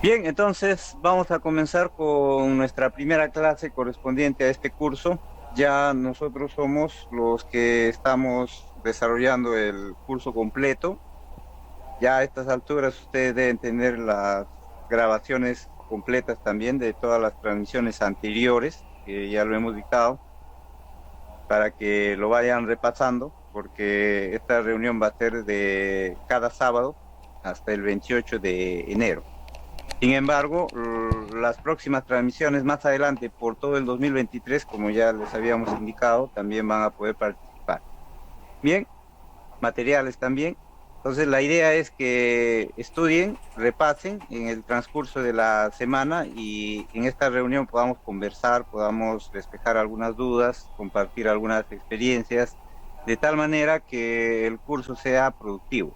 Bien, entonces vamos a comenzar con nuestra primera clase correspondiente a este curso. Ya nosotros somos los que estamos desarrollando el curso completo. Ya a estas alturas ustedes deben tener las grabaciones completas también de todas las transmisiones anteriores, que ya lo hemos dictado, para que lo vayan repasando, porque esta reunión va a ser de cada sábado hasta el 28 de enero. Sin embargo, las próximas transmisiones más adelante por todo el 2023, como ya les habíamos indicado, también van a poder participar. Bien, materiales también. Entonces, la idea es que estudien, repasen en el transcurso de la semana y en esta reunión podamos conversar, podamos despejar algunas dudas, compartir algunas experiencias, de tal manera que el curso sea productivo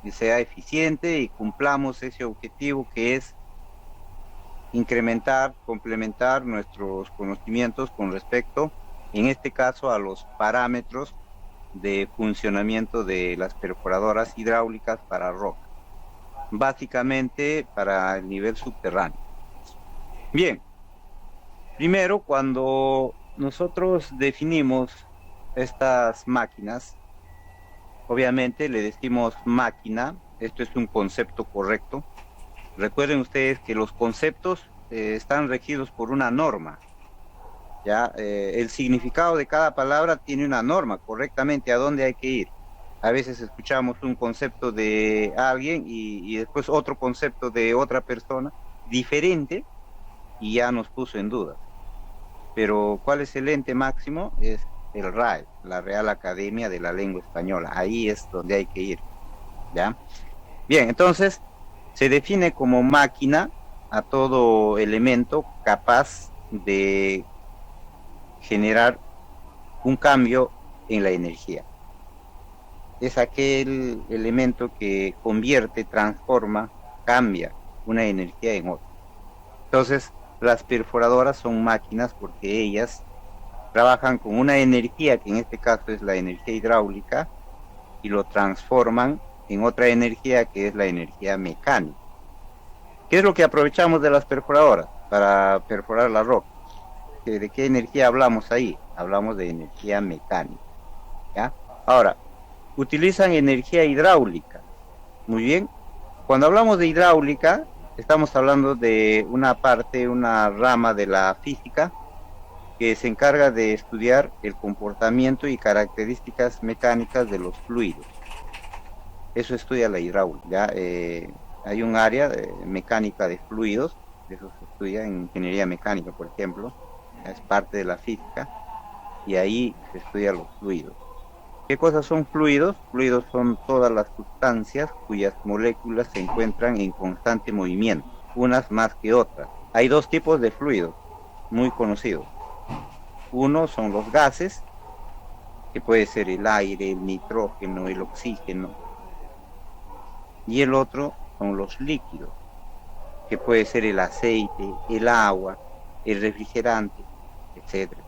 y sea eficiente y cumplamos ese objetivo que es incrementar, complementar nuestros conocimientos con respecto, en este caso, a los parámetros de funcionamiento de las perforadoras hidráulicas para roca, básicamente para el nivel subterráneo. Bien, primero, cuando nosotros definimos estas máquinas, obviamente le decimos máquina, esto es un concepto correcto. Recuerden ustedes que los conceptos están regidos por una norma. ¿Ya? El significado de cada palabra tiene una norma correctamente a dónde hay que ir. A veces escuchamos un concepto de alguien y después otro concepto de otra persona diferente y ya nos puso en duda. Pero ¿cuál es el ente máximo? Es el RAE, la Real Academia de la Lengua Española. Ahí es donde hay que ir. ¿Ya? Bien, entonces se define como máquina a todo elemento capaz de generar un cambio en la energía. Es aquel elemento que convierte, transforma, cambia una energía en otra. Entonces, las perforadoras son máquinas porque ellas trabajan con una energía, que en este caso es la energía hidráulica, y lo transforman en otra energía que es la energía mecánica. ¿Qué es lo que aprovechamos de las perforadoras para perforar la roca? ¿De qué energía hablamos ahí? Hablamos de energía mecánica. ¿Ya? Ahora, utilizan energía hidráulica. Muy bien. Cuando hablamos de hidráulica, estamos hablando de una parte, una rama de la física que se encarga de estudiar el comportamiento y características mecánicas de los fluidos. Eso estudia la hidráulica. ¿Ya? Hay un área de mecánica de fluidos, eso se estudia en ingeniería mecánica, por ejemplo, es parte de la física, y ahí se estudia los fluidos. ¿Qué cosas son fluidos? Fluidos son todas las sustancias cuyas moléculas se encuentran en constante movimiento, unas más que otras. Hay dos tipos de fluidos muy conocidos. Uno son los gases, que puede ser el aire, el nitrógeno, el oxígeno, y el otro son los líquidos, que puede ser el aceite, el agua, el refrigerante, etcétera.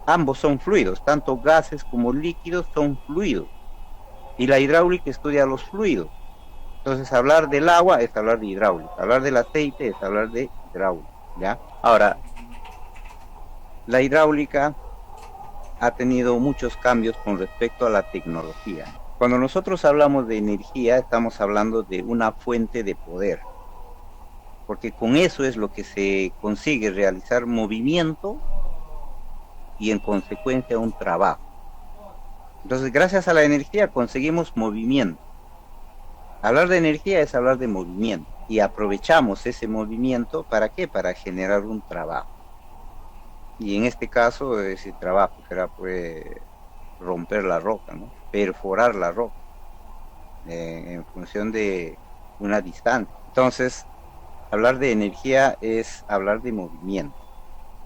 Ambos son fluidos, tanto gases como líquidos son fluidos. Y la hidráulica estudia los fluidos. Entonces, hablar del agua es hablar de hidráulica, hablar del aceite es hablar de hidráulica, ¿ya? Ahora, la hidráulica ha tenido muchos cambios con respecto a la tecnología. Cuando nosotros hablamos de energía, estamos hablando de una fuente de poder, porque con eso es lo que se consigue realizar movimiento y en consecuencia un trabajo. Entonces, gracias a la energía conseguimos movimiento. Hablar de energía es hablar de movimiento y aprovechamos ese movimiento ¿para qué? Para generar un trabajo. Y en este caso ese trabajo será pues romper la roca, ¿no? Perforar la roca en función de una distancia. Entonces, hablar de energía es hablar de movimiento,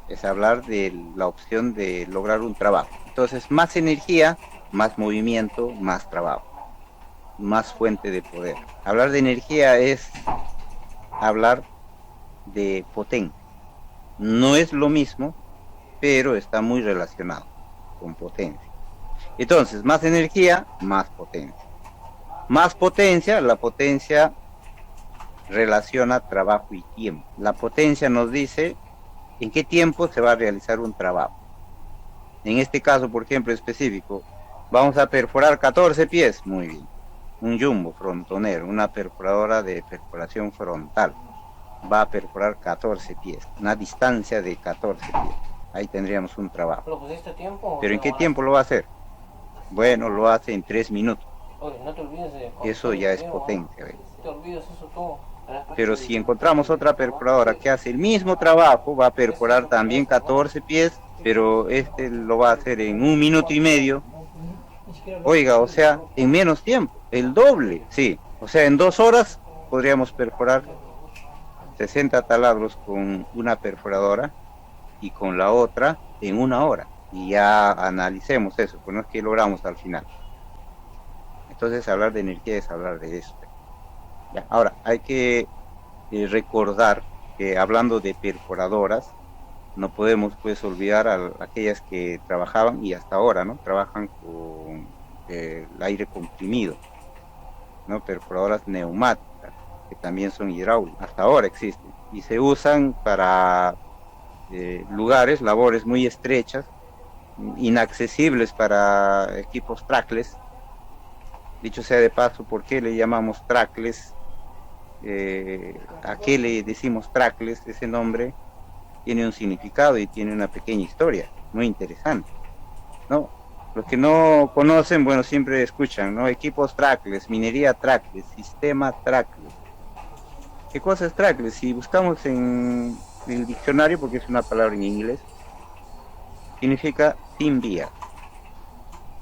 es hablar de la opción de lograr un trabajo. Entonces, más energía, más movimiento, más trabajo, más fuente de poder. Hablar de energía es hablar de potencia. No es lo mismo, pero está muy relacionado con potencia. Entonces, más energía, más potencia. Más potencia, la potencia relaciona trabajo y tiempo. La potencia nos dice en qué tiempo se va a realizar un trabajo. En este caso, por ejemplo, específico, vamos a perforar 14 pies. Muy bien. Un jumbo frontonero, una perforadora de perforación frontal. Va a perforar 14 pies, una distancia de 14 pies. Ahí tendríamos un trabajo. ¿Lo pusiste a tiempo? ¿Pero en qué tiempo lo va a hacer? Bueno, lo hace en 3 minutos. Oye, no te olvides de... Eso ya es potencia. No te olvides eso todo. Pero si encontramos otra perforadora que hace el mismo trabajo, va a perforar también 14 pies, pero este lo va a hacer en 1 minuto y medio. Oiga, o sea, en menos tiempo, el doble, sí. O sea, en 2 horas podríamos perforar 60 taladros con una perforadora y con la otra en 1 hora. Y ya analicemos eso, pues no es que logramos al final. Entonces hablar de energía es hablar de eso. Ya, ahora, hay que recordar que hablando de perforadoras, no podemos pues olvidar a aquellas que trabajaban y hasta ahora, ¿no? Trabajan con el aire comprimido, ¿no? Perforadoras neumáticas, que también son hidráulicas, hasta ahora existen, y se usan para lugares, labores muy estrechas, inaccesibles para equipos trackless. Dicho sea de paso, ¿por qué le llamamos trackless? ¿A qué le decimos trackless? Ese nombre tiene un significado y tiene una pequeña historia muy interesante, ¿no? Los que no conocen, bueno, siempre escuchan, ¿no? Equipos trackless, minería trackless, sistema trackless. ¿Qué cosa es trackless? Si buscamos en el diccionario, porque es una palabra en inglés, significa sin vías.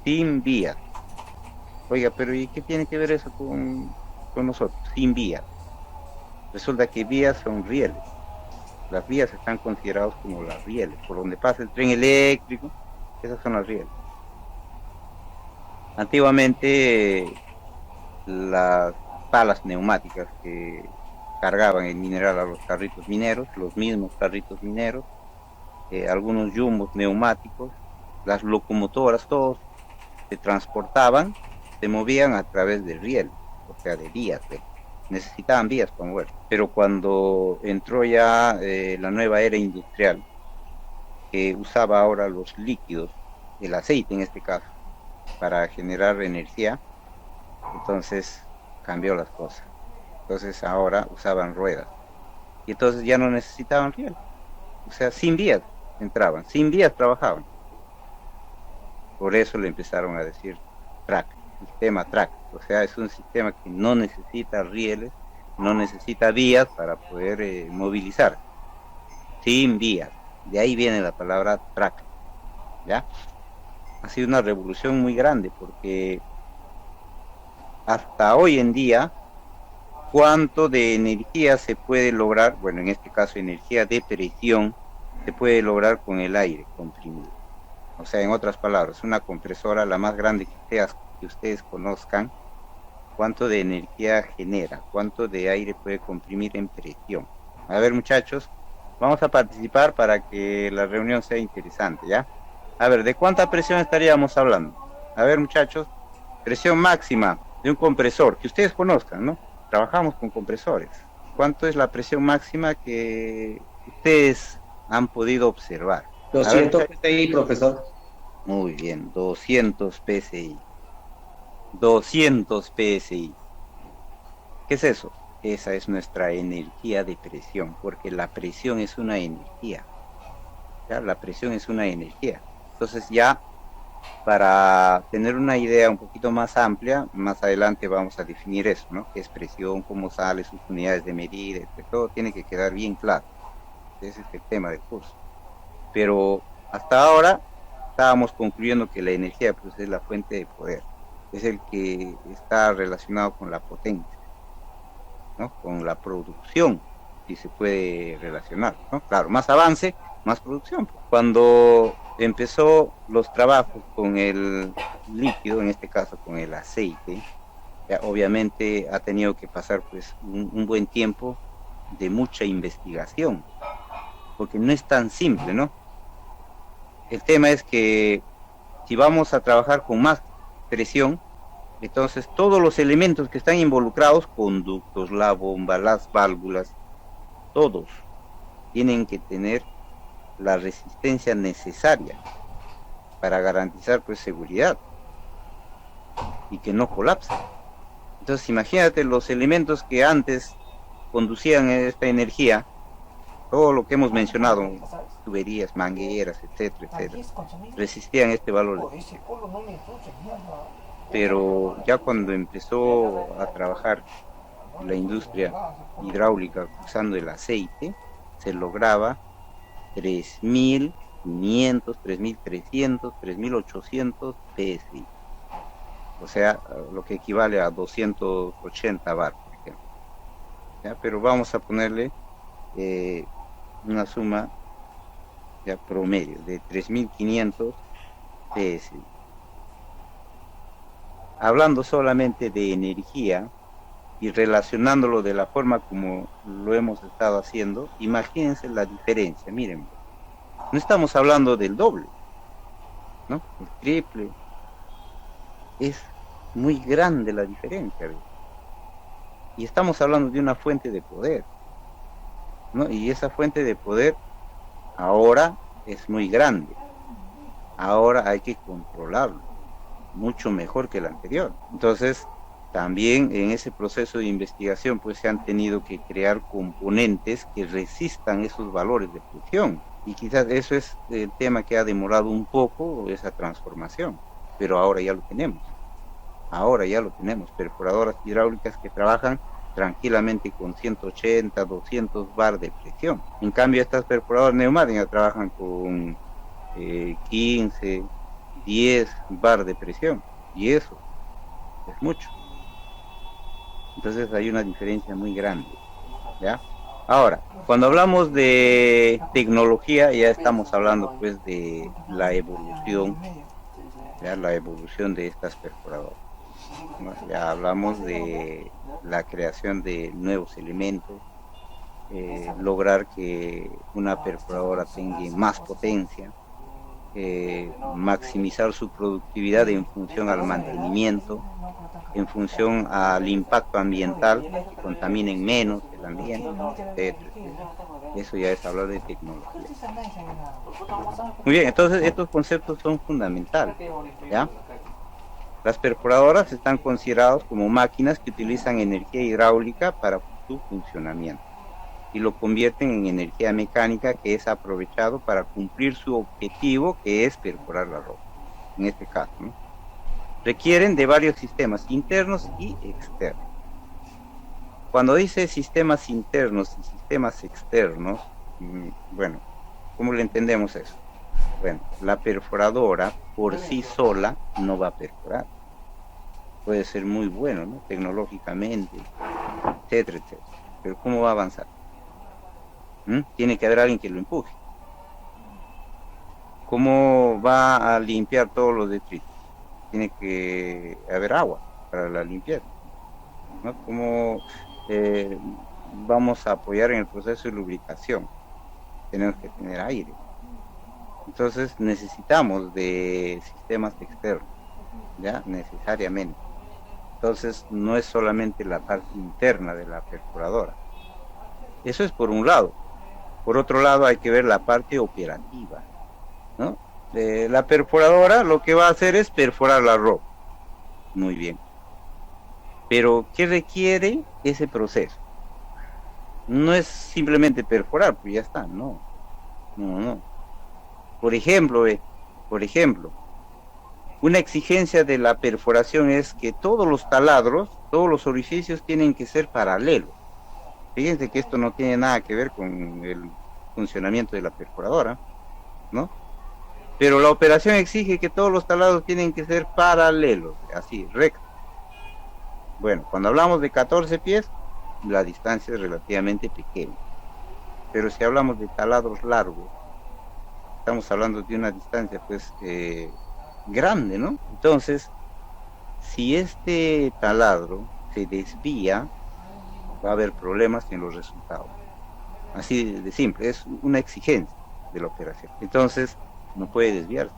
Sin vías. Oiga, pero ¿y qué tiene que ver eso con nosotros? Sin vías. Resulta que vías son rieles. Las vías están consideradas como las rieles, por donde pasa el tren eléctrico, esas son las rieles. Antiguamente las palas neumáticas que cargaban el mineral a los carritos mineros, los mismos carritos mineros, algunos jumbos neumáticos, las locomotoras, todos se transportaban, se movían a través de riel, o sea, de vías, necesitaban vías para mover. Pero cuando entró ya la nueva era industrial, que usaba ahora los líquidos, el aceite en este caso, para generar energía, entonces cambió las cosas. Entonces ahora usaban ruedas. Y entonces ya no necesitaban riel. O sea, sin vías entraban, sin vías trabajaban. Por eso le empezaron a decir track, sistema track. O sea, es un sistema que no necesita rieles, no necesita vías para poder movilizar. Sin vías. De ahí viene la palabra track. ¿Ya? Ha sido una revolución muy grande porque hasta hoy en día, ¿cuánto de energía se puede lograr? Bueno, en este caso energía de presión se puede lograr con el aire comprimido. O sea, en otras palabras, una compresora, la más grande que ustedes conozcan, ¿cuánto de energía genera? ¿Cuánto de aire puede comprimir en presión? A ver, muchachos, vamos a participar para que la reunión sea interesante, ¿ya? A ver, ¿de cuánta presión estaríamos hablando? A ver, muchachos, presión máxima de un compresor, que ustedes conozcan, ¿no? Trabajamos con compresores. ¿Cuánto es la presión máxima que ustedes han podido observar? 200 PSI, profesor. Muy bien, 200 PSI. 200 PSI. ¿Qué es eso? Esa es nuestra energía de presión, porque la presión es una energía. ¿Ya? La presión es una energía. Entonces ya, para tener una idea un poquito más amplia, más adelante vamos a definir eso, ¿no? ¿Qué es presión? ¿Cómo sale? Sus unidades de medida, etc. Todo tiene que quedar bien claro. Ese es el tema del curso. Pero hasta ahora estábamos concluyendo que la energía pues, es la fuente de poder, es el que está relacionado con la potencia, ¿no? Con la producción, si se puede relacionar, ¿no? Claro, más avance, más producción. Cuando empezó los trabajos con el líquido, en este caso con el aceite, ya obviamente ha tenido que pasar pues un buen tiempo de mucha investigación, porque no es tan simple, ¿no? El tema es que si vamos a trabajar con más presión, Entonces, todos los elementos que están involucrados, conductos, la bomba, las válvulas, todos tienen que tener la resistencia necesaria para garantizar pues seguridad y que no colapse. Entonces, imagínate los elementos que antes conducían esta energía, todo lo que hemos mencionado, tuberías, mangueras, etcétera, etcétera, resistían este valor. Pero ya cuando empezó a trabajar la industria hidráulica usando el aceite, se lograba 3.500, 3.300, 3.800 PSI. O sea, lo que equivale a 280 bar, por ejemplo. ¿Ya? Pero vamos a ponerle una suma ya promedio de 3.500 PSI. Hablando solamente de energía y relacionándolo de la forma como lo hemos estado haciendo, imagínense la diferencia, miren, no estamos hablando del doble, ¿no? El triple, es muy grande la diferencia, ¿ves? Y estamos hablando de una fuente de poder, ¿no? Y esa fuente de poder ahora es muy grande, ahora hay que controlarlo, mucho mejor que el anterior. Entonces, también en ese proceso de investigación pues se han tenido que crear componentes que resistan esos valores de presión. Y quizás eso es el tema que ha demorado un poco esa transformación, pero ahora ya lo tenemos. Ahora ya lo tenemos, perforadoras hidráulicas que trabajan tranquilamente con 180, 200 bar de presión. En cambio, estas perforadoras neumáticas trabajan con 15, 10 bar de presión, y eso es mucho. Entonces hay una diferencia muy grande, ¿ya? Ahora, cuando hablamos de tecnología, ya estamos hablando pues de la evolución, ¿ya? La evolución de estas perforadoras, ¿no? Ya hablamos de la creación de nuevos elementos, lograr que una perforadora tenga más potencia, maximizar su productividad en función al mantenimiento, en función al impacto ambiental, que contaminen menos el ambiente, etc. Eso ya es hablar de tecnología. Muy bien, entonces estos conceptos son fundamentales, ¿ya? Las perforadoras están consideradas como máquinas que utilizan energía hidráulica para su funcionamiento y lo convierten en energía mecánica que es aprovechado para cumplir su objetivo, que es perforar la roca, en este caso, ¿no? Requieren de varios sistemas internos y externos. Cuando dice sistemas internos y sistemas externos, bueno, ¿cómo le entendemos eso? Bueno, la perforadora por sí sola no va a perforar. Puede ser muy bueno, ¿no? Tecnológicamente, etcétera, etcétera. Pero ¿cómo va a avanzar? Tiene que haber alguien que lo empuje. ¿Cómo va a limpiar todos los detritos? Tiene que haber agua para la limpieza, ¿no? ¿Cómo vamos a apoyar en el proceso de lubricación? Tenemos que tener aire. Entonces necesitamos de sistemas externos, ¿ya? Necesariamente. Entonces no es solamente la parte interna de la perforadora. Eso es por un lado. Por otro lado hay que ver la parte operativa, ¿no? La perforadora lo que va a hacer es perforar la roca. Muy bien. Pero ¿qué requiere ese proceso? No es simplemente perforar, pues ya está, no. No. Por ejemplo, una exigencia de la perforación es que todos los taladros, todos los orificios tienen que ser paralelos. Fíjense que esto no tiene nada que ver con el funcionamiento de la perforadora, ¿no? Pero la operación exige que todos los taladros tienen que ser paralelos, así, rectos. Bueno, cuando hablamos de 14 pies, la distancia es relativamente pequeña. Pero si hablamos de taladros largos, estamos hablando de una distancia, pues, grande, ¿no? Entonces, si este taladro se desvía, va a haber problemas en los resultados. Así de simple, es una exigencia de la operación. Entonces, no puede desviarse.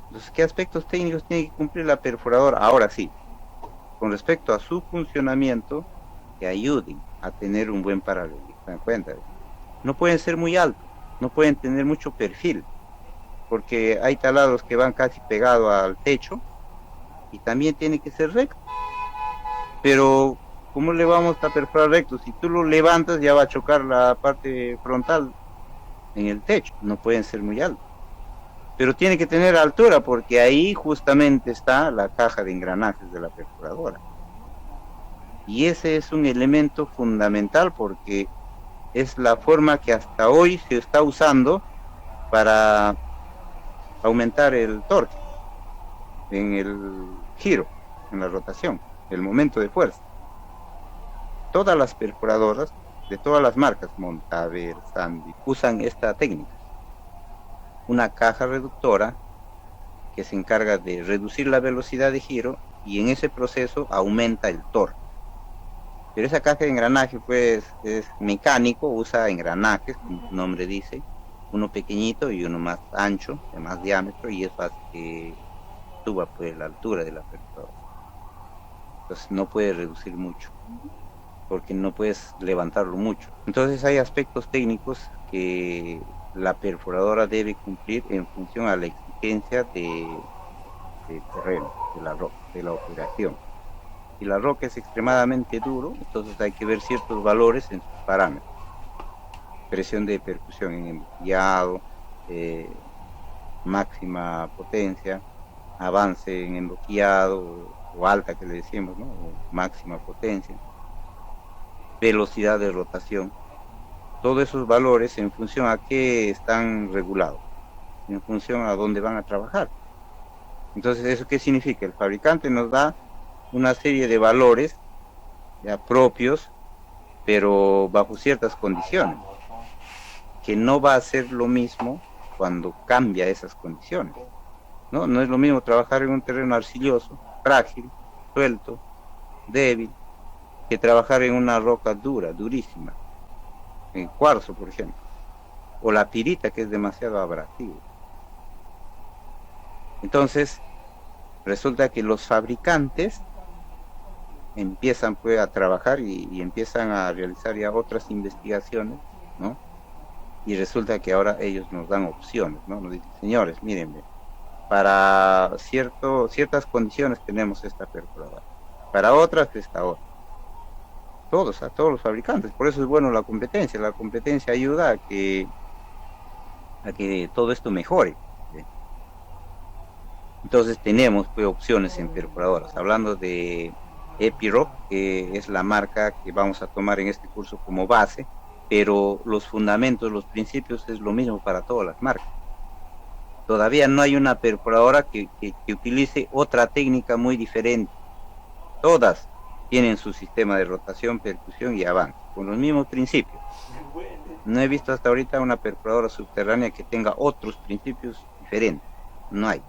Entonces, ¿qué aspectos técnicos tiene que cumplir la perforadora? Ahora sí, con respecto a su funcionamiento, que ayuden a tener un buen paralelismo. ¿Se dan cuenta? No pueden ser muy altos, no pueden tener mucho perfil, porque hay talados que van casi pegados al techo y también tiene que ser recto. Pero, ¿cómo le vamos a perforar recto? Si tú lo levantas, ya va a chocar la parte frontal en el techo. No pueden ser muy altos. Pero tiene que tener altura, porque ahí justamente está la caja de engranajes de la perforadora. Y ese es un elemento fundamental porque es la forma que hasta hoy se está usando para aumentar el torque en el giro, en la rotación, el momento de fuerza. Todas las perforadoras de todas las marcas, Montaver, Sandy, usan esta técnica. Una caja reductora que se encarga de reducir la velocidad de giro y en ese proceso aumenta el torque. Pero esa caja de engranaje pues es mecánico, usa engranajes, como su nombre dice, uno pequeñito y uno más ancho, de más diámetro, y eso hace que suba pues la altura de la perforadora. Entonces no puede reducir mucho, porque no puedes levantarlo mucho. Entonces hay aspectos técnicos que la perforadora debe cumplir en función a la exigencia del terreno, de la roca, de la operación. Si la roca es extremadamente duro, entonces hay que ver ciertos valores en sus parámetros. Presión de percusión en embotellado, máxima potencia, avance en embotellado o alta que le decimos, ¿no? O máxima potencia, velocidad de rotación. Todos esos valores en función a qué están regulados, en función a dónde van a trabajar. Entonces, ¿eso qué significa? El fabricante nos da una serie de valores ya propios, pero bajo ciertas condiciones, que no va a ser lo mismo cuando cambia esas condiciones. No es lo mismo trabajar en un terreno arcilloso, frágil, suelto, débil, que trabajar en una roca dura, durísima, en cuarzo, por ejemplo, o la pirita, que es demasiado abrasivo. Entonces, resulta que los fabricantes empiezan pues a trabajar y empiezan a realizar ya otras investigaciones, ¿no? Y resulta que ahora ellos nos dan opciones, ¿no? Nos dicen, señores, miren, para ciertas condiciones tenemos esta perforadora, para otras esta otra. A todos los fabricantes. Por eso es bueno la competencia ayuda a que todo esto mejore. ¿Sí? Entonces tenemos pues opciones en perforadoras, hablando de Epiroc, que es la marca que vamos a tomar en este curso como base, pero los fundamentos, los principios es lo mismo para todas las marcas. Todavía no hay una perforadora que utilice otra técnica muy diferente. Todas tienen su sistema de rotación, percusión y avance, con los mismos principios. No he visto hasta ahorita una perforadora subterránea que tenga otros principios diferentes. No hay.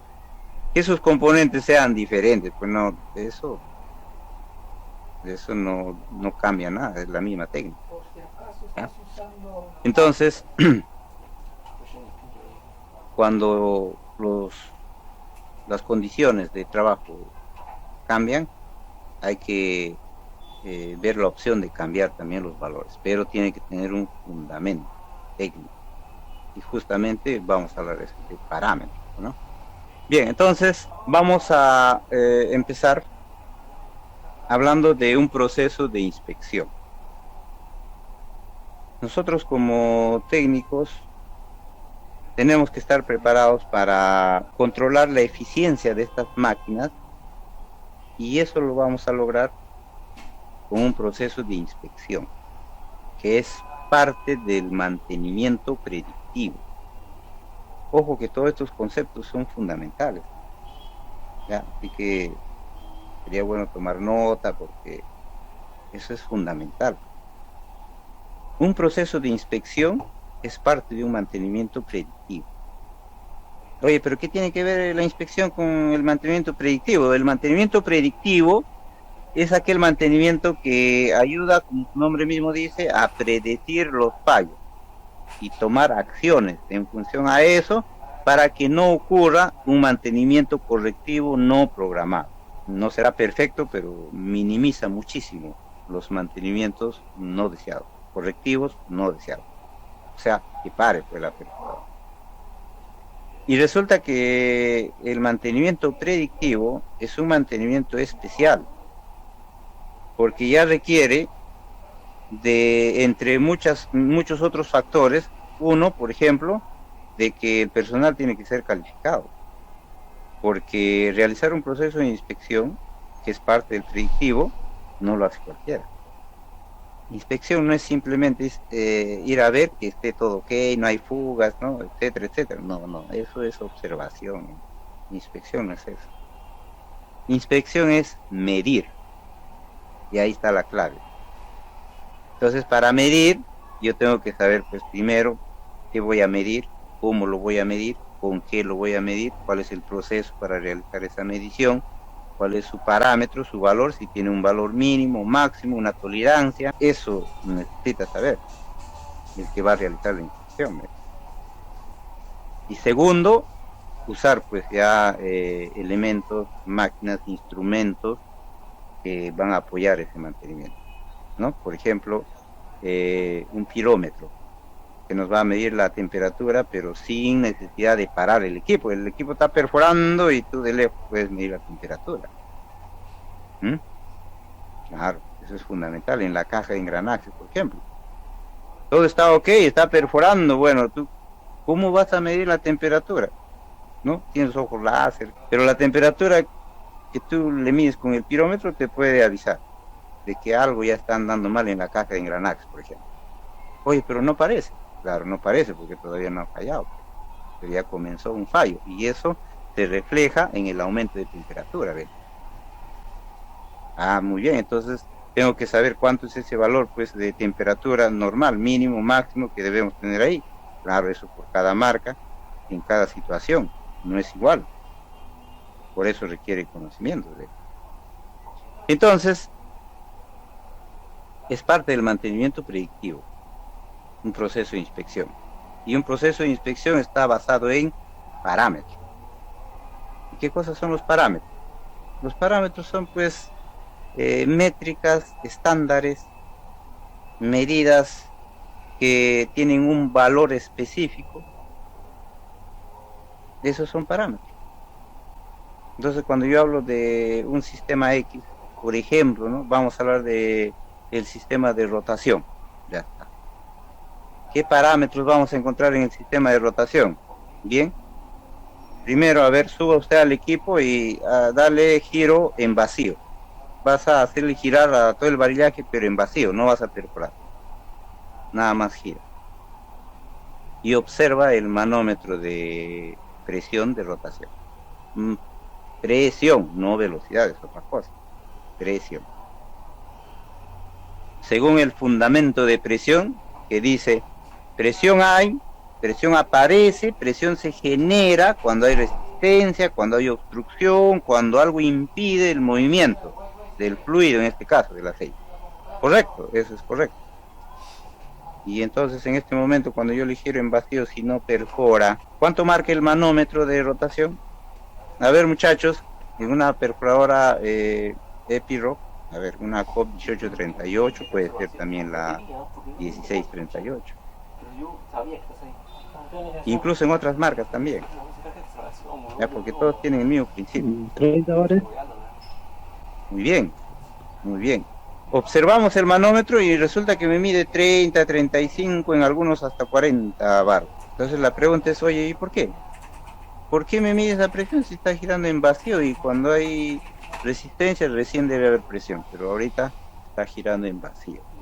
Que sus componentes sean diferentes, pues no, eso no cambia nada, es la misma técnica. ¿Ya? Entonces, cuando las condiciones de trabajo cambian, hay que ver la opción de cambiar también los valores, pero tiene que tener un fundamento técnico. Y justamente vamos a hablar de parámetros, ¿no? Bien, entonces vamos a empezar hablando de un proceso de inspección. Nosotros como técnicos tenemos que estar preparados para controlar la eficiencia de estas máquinas, y eso lo vamos a lograr con un proceso de inspección, que es parte del mantenimiento predictivo. Ojo que todos estos conceptos son fundamentales, ¿ya? Así que sería bueno tomar nota porque eso es fundamental. Un proceso de inspección es parte de un mantenimiento predictivo. Oye, pero ¿qué tiene que ver la inspección con el mantenimiento predictivo? El mantenimiento predictivo es aquel mantenimiento que ayuda, como su nombre mismo dice, a predecir los fallos y tomar acciones en función a eso para que no ocurra un mantenimiento correctivo no programado. No será perfecto, pero minimiza muchísimo los mantenimientos no deseados, correctivos no deseados. O sea, que pare pues la perforadora. Y resulta que el mantenimiento predictivo es un mantenimiento especial, porque ya requiere de, entre muchos otros factores, uno, por ejemplo, de que el personal tiene que ser calificado, porque realizar un proceso de inspección, que es parte del predictivo, no lo hace cualquiera. Inspección no es simplemente ir a ver que esté todo ok, no hay fugas, ¿no? Etcétera, etcétera. No, eso es observación. Inspección no es eso. Inspección es medir. Y ahí está la clave. Entonces, para medir, yo tengo que saber, pues, primero, qué voy a medir, cómo lo voy a medir, con qué lo voy a medir, cuál es el proceso para realizar esa medición, cuál es su parámetro, su valor, si tiene un valor mínimo, máximo, una tolerancia. Eso necesita saber el que va a realizar la inspección, ¿ves? Y segundo, usar pues ya elementos, máquinas, instrumentos que van a apoyar ese mantenimiento, ¿no? Por ejemplo, un pirómetro que nos va a medir la temperatura, pero sin necesidad de parar el equipo. El equipo está perforando y tú de lejos puedes medir la temperatura. ¿Mm? Claro, eso es fundamental en la caja de engranajes, por ejemplo. Todo está ok, está perforando. Bueno, tú, ¿cómo vas a medir la temperatura? ¿No? Tienes ojos láser, pero la temperatura que tú le mides con el pirómetro te puede avisar de que algo ya está andando mal en la caja de engranajes, por ejemplo. Oye, pero no parece. Claro, no parece porque todavía no ha fallado, pero ya comenzó un fallo y eso se refleja en el aumento de temperatura, ¿ves? Ah, muy bien, entonces tengo que saber cuánto es ese valor pues de temperatura normal, mínimo, máximo que debemos tener ahí. Claro, eso por cada marca, en cada situación, no es igual. Por eso requiere conocimiento, ¿ves? Entonces, es parte del mantenimiento predictivo, un proceso de inspección. Y un proceso de inspección está basado en parámetros. ¿Y qué cosas son los parámetros? Los parámetros son pues métricas, estándares, medidas que tienen un valor específico. Esos son parámetros. Entonces cuando yo hablo de un sistema X, por ejemplo, ¿no? Vamos a hablar de el sistema de rotación. Ya está. ¿Qué parámetros vamos a encontrar en el sistema de rotación? Bien, primero, a ver, suba usted al equipo y dale giro en vacío. Vas a hacerle girar a todo el varillaje, pero en vacío, no vas a perforar. Nada más gira. Y observa el manómetro de presión de rotación. Presión, no velocidad, es otra cosa. Presión. Según el fundamento de presión, que dice: presión hay, presión aparece, presión se genera cuando hay resistencia, cuando hay obstrucción, cuando algo impide el movimiento del fluido, en este caso del aceite. Correcto, eso es correcto. Y entonces en este momento cuando yo le giro en vacío, si no perfora, ¿cuánto marca el manómetro de rotación? A ver, muchachos, en una perforadora Epiroc, a ver, una COP 1838, puede ser también la 1638. Incluso en otras marcas también, ya, porque todos tienen el mismo principio. 30 horas. Muy bien, muy bien. Observamos el manómetro y resulta que me mide 30, 35, en algunos hasta 40 bar. Entonces la pregunta es, oye, ¿y por qué? ¿Por qué me mide esa presión si está girando en vacío y cuando hay resistencia recién debe haber presión? Pero ahorita está girando en vacío.